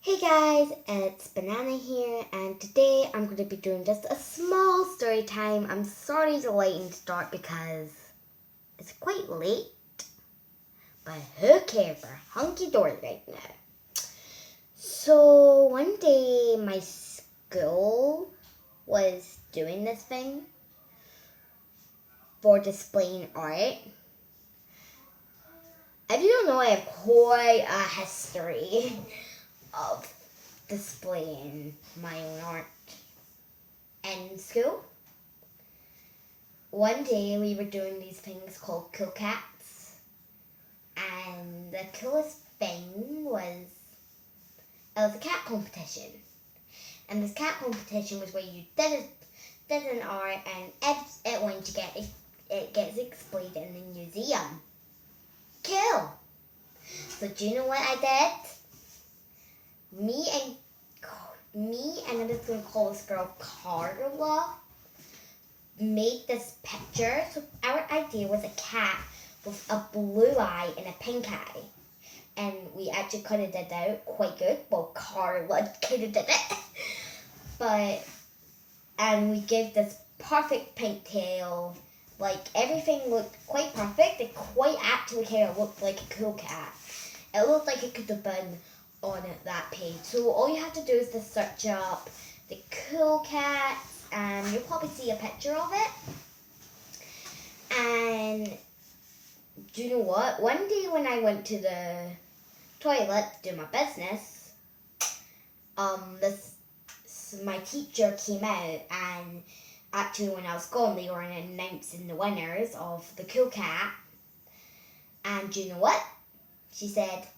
Hey guys, it's Banana here, and today I'm going to be doing just a small story time. I'm sorry the lighting start because it's quite late, but who cares? We're hunky dory right now. So one day my school was doing this thing for displaying art. If you don't know, I have quite a history of displaying my own art in school. One day we were doing these things called Cool Cats, and the coolest thing was it was a cat competition. And this cat competition was where you did an art, and if it won, it gets displayed in the museum. Cool. So do you know what I did? Me and I'm just gonna call this girl Carla, made this picture. So our idea was a cat with a blue eye and a pink eye. And we actually kind of did out quite good. Well, Carla kind of did it. And we gave this perfect pink tail. Like, everything looked quite perfect. It quite actually kind of looked like a cool cat. It looked like it could have been on that page. So all you have to do is to search up the cool cat, and you'll probably see a picture of it. And do you know what? One day when I went to the toilet to do my business, my teacher came out, and actually when I was gone, they were announcing the winners of the cool cat. And do you know what? She said,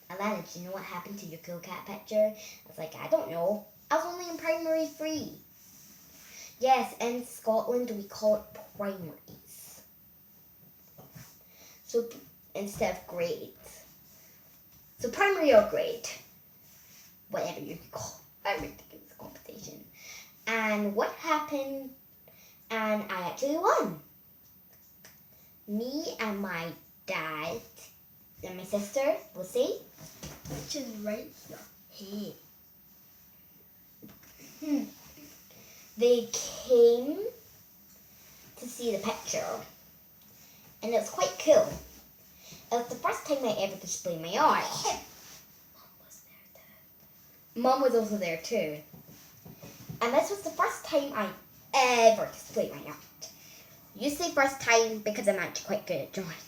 "Alana, do you know what happened to your cool cat picture?" I was like, "I don't know. I was only in primary 3. Yes, in Scotland we call it primaries. So instead of grades. So primary or grade. Whatever you call it. I really think it's a competition. And what happened? And I actually won. Me and my dad and my sister, Lucy, which is right here. They came to see the picture, and it was quite cool. It was the first time I ever displayed my art. Mum was also there too. And this was the first time I ever displayed my art. You say first time because I'm actually quite good at drawing.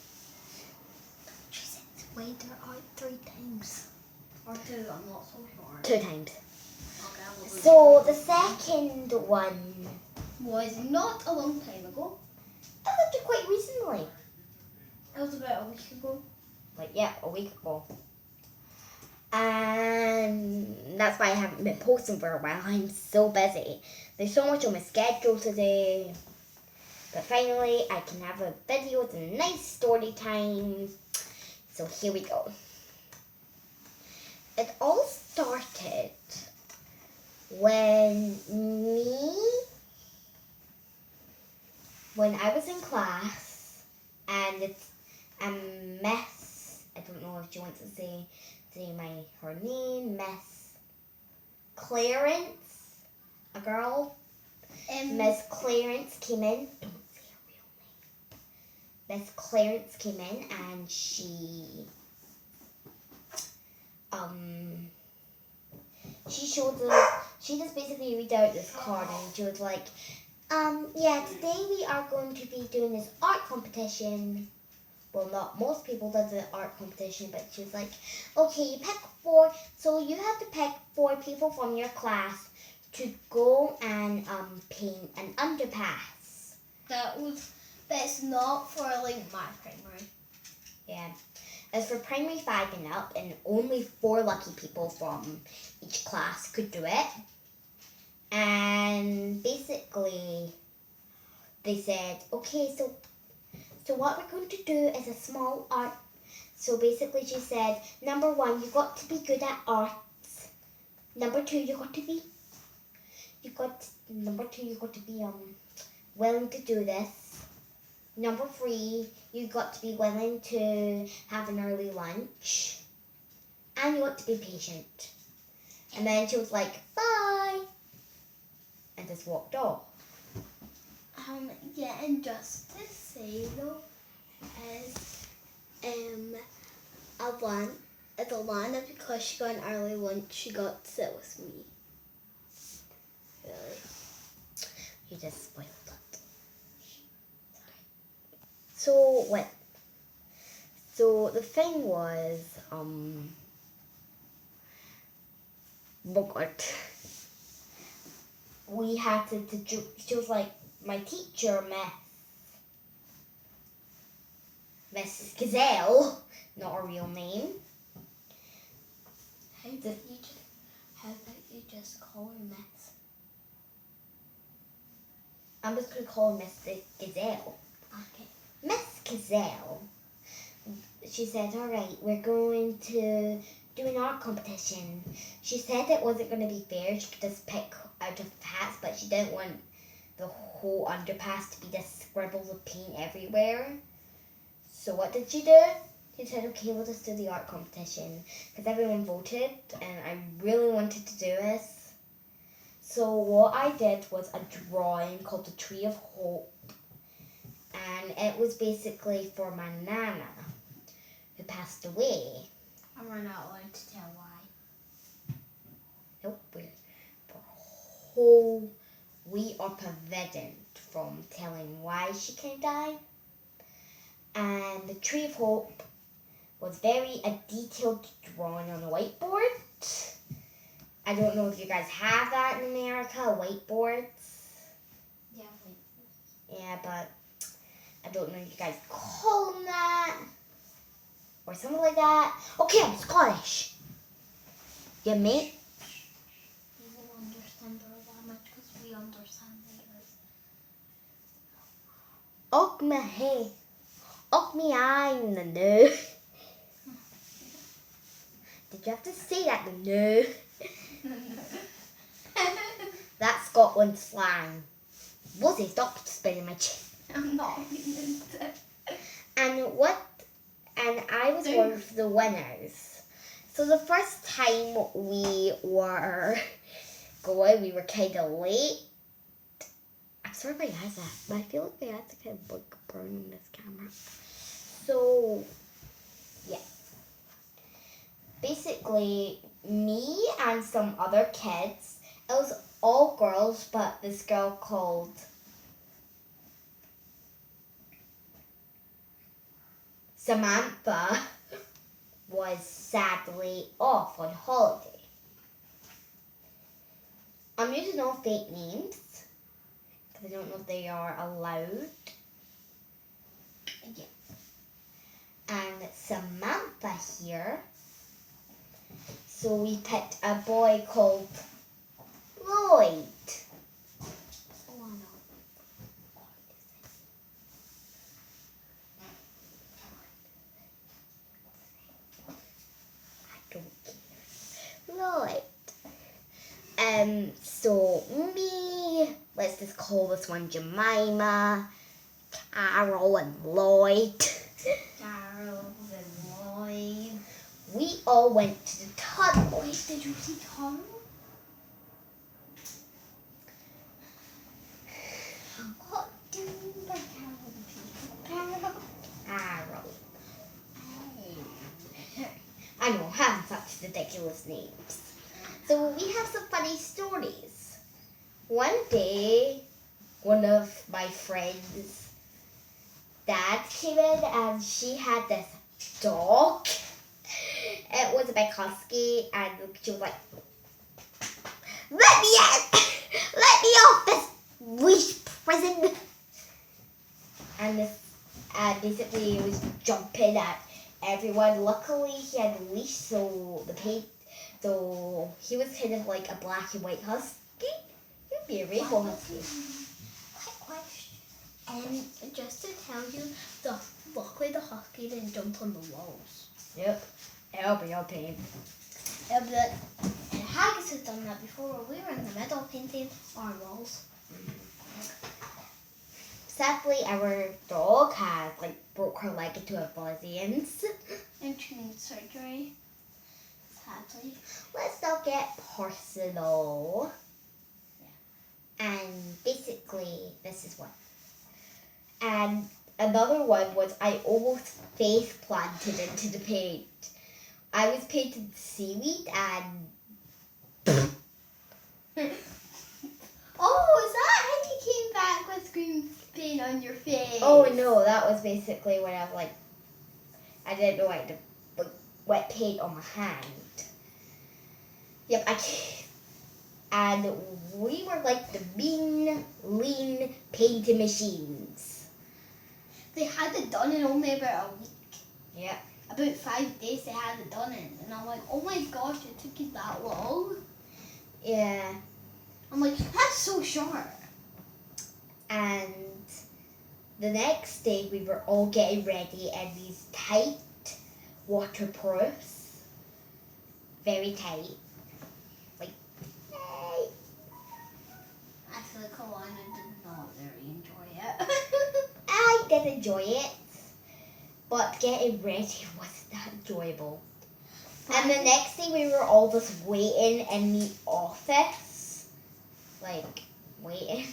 She said wait there out 3 times. Or 2, I'm not so sure. 2 times. Okay, so the second one was not a long time ago. I looked at quite recently. It was about a week ago. A week ago. And that's why I haven't been posting for a while. I'm so busy. There's so much on my schedule today. But finally, I can have a video with a nice story time. So here we go. It all started when I was in class, and it's a Miss, I don't know if she wants to say her name, Miss Clarence, a girl. Miss Clarence came in. Don't say her real name. Miss Clarence came in, and she just basically read out this card, and she was like, yeah, today we are going to be doing this art competition. Well, not most people do the art competition, but she was like, okay, you pick 4, so you have to pick 4 people from your class to go and paint an underpass. That's not for like my primary. Yeah. It's for primary 5 and up, and only 4 lucky people from each class could do it. And basically, they said, okay, so what we're going to do is a small art. So basically she said, number 1, you got to be good at arts. Number 2, you got to be willing to do this. Number 3, you got to be willing to have an early lunch. And you got to be patient. And then she was like, bye, and just walked off. Yeah, and just to say though, is Alana, because she got an early lunch, she got to sit with me. Really? You just spoiled it. Sorry. So the thing was, oh God. We had to she was like, my teacher, Miss Gazelle, not her real name. How about you just call her Miss? I'm just going to call her Miss Gazelle. Okay. Miss Gazelle, she said, all right, we're going to do an art competition. She said it wasn't going to be fair. She could just pick out of hats, but she didn't want the whole underpass to be just scribbles of paint everywhere. So what did she do? She said, okay, we'll just do the art competition. Because everyone voted, and I really wanted to do this. So what I did was a drawing called the Tree of Hope. And it was basically for my Nana, who passed away. And we're not allowed to tell why. Nope, we are prevented from telling why she can die. And the Tree of Hope was a detailed drawing on a whiteboard. I don't know if you guys have that in America, whiteboards. Yeah, Yeah, but I don't know if you guys call them that. Or something like that. Okay, I'm Scottish. You mate? we will understand our language because we understand theirs. Och me hey. Och me I'm the no. Did you have to say that? No. That's Scotland slang. Wuzzy, stop spinning my chin. I'm not meaning to. And I was one of the winners. So the first time we were going, we were kind of late. I'm sorry if my eyes are, but I feel like my eyes are kind of like burning this camera. So, yeah. Basically, me and some other kids, it was all girls, but this girl called Samantha was sadly off on holiday. I'm using all fake names because I don't know if they are allowed. Yeah. And Samantha here. So we picked a boy called Lloyd. Oh, no. I don't care. Lloyd. So me, let's just call this one Jemima, Carol and Lloyd. Carol and Lloyd. We all went to the tunnel. Wait, did you see Carol? What do you mean by Carol? Carol. I know, having such ridiculous names. So we have some funny stories. One day, one of my friends' dads came in and she had this dog. It was a big husky and she was like, let me in! Let me off this leash prison! And basically it was jumping at everyone. Luckily he had a leash, so he was kind of like a black and white husky. He would be a rainbow husky. Quick question. Just to tell you, luckily the husky didn't jump on the walls. Yep. It'll be okay. And Haggis had done that before where we were in the middle painting our walls. Sadly, our dog had broke her leg into a fuzzy And she needs surgery. Sadly. Let's not get personal. And basically, this is one. And another one was I almost face planted into the paint. I was painting seaweed and Oh, is that how you came back with green paint on your face? oh no, that was basically when I was like, I didn't know I had to put wet paint on my hand. Yep, and we were like the mean, lean painting machines. They had it done in only about a week. Yep. About 5 days they had it done in. And I'm like, oh my gosh, it took you that long? Yeah. I'm like, that's so short. And the next day we were all getting ready in these tight waterproofs. Very tight. Like, hey. I feel like Alana did not very enjoy it. I did enjoy it, but getting ready wasn't that enjoyable. And the next day we were all just waiting in the office, like waiting,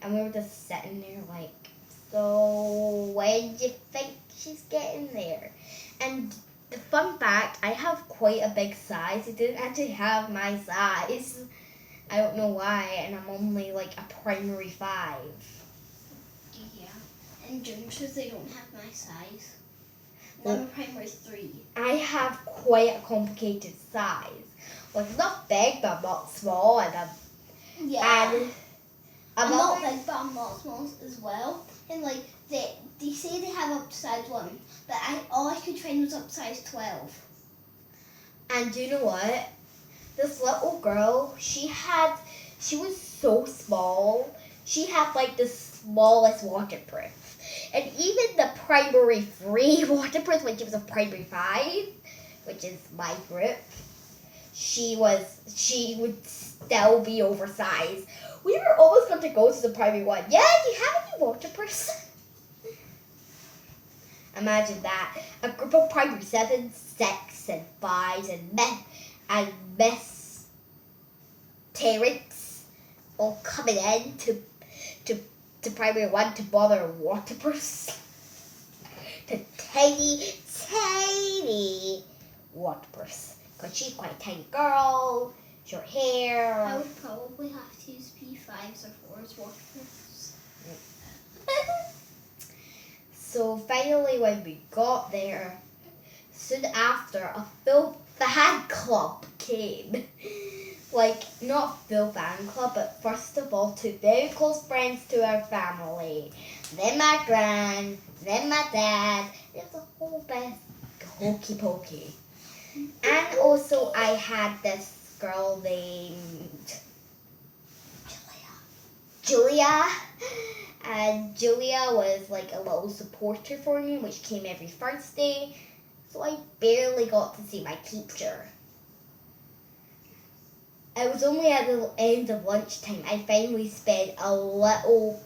and we were just sitting there like, so when do you think she's getting there? And the fun fact, I have quite a big size. It didn't actually have my size. I don't know why, and I'm only like a primary 5. Yeah. And June says they don't have my size. I'm a primary 3. I have quite a complicated size. Like, not big, but I'm not small. And Yeah. I'm not another- big, but I'm not small as well. And like they say they have up to size 1, but all I could find was up to size 12. And you know what? This little girl, she was so small. She had like the smallest waterproof. And even the primary 3 waterproof, when she was a primary 5, which is my group, she would still be oversized. We were almost going to go to the primary 1. Yeah, do you have any waterproofs? Imagine that. A group of primary 7s, 6, and 5s, and Miss Terrence all coming in to primary 1 to bother waterproofs. The tiny waterproofs. Because she's quite a tiny girl, short hair. I would probably have to use P5s or 4s waterproofs. So finally when we got there, soon after, a full fan club came. Like, not a full fan club, but first of all, 2 very close friends to our family. Then my gran, then my dad. It was a whole big hokey pokey. And also I had this girl named Julia. And Julia was like a little supporter for me, which came every Thursday. So I barely got to see my teacher. It was only at the end of lunchtime I finally spent a little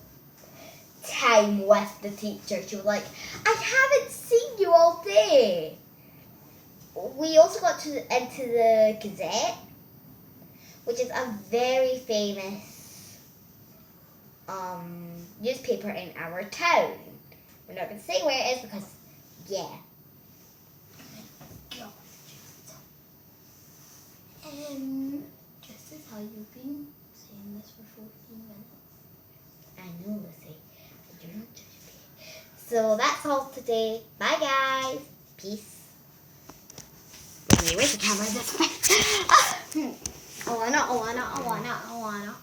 time with the teacher. She was like, I haven't seen you all day. We also got into the Gazette, which is a very famous newspaper in our town. We're not going to say where it is because, yeah. Just as how you've been saying this for 14 minutes. I know, Lucy. But you're not judging me. So that's all today. Bye, guys. Peace. Where's the camera this way? Alana.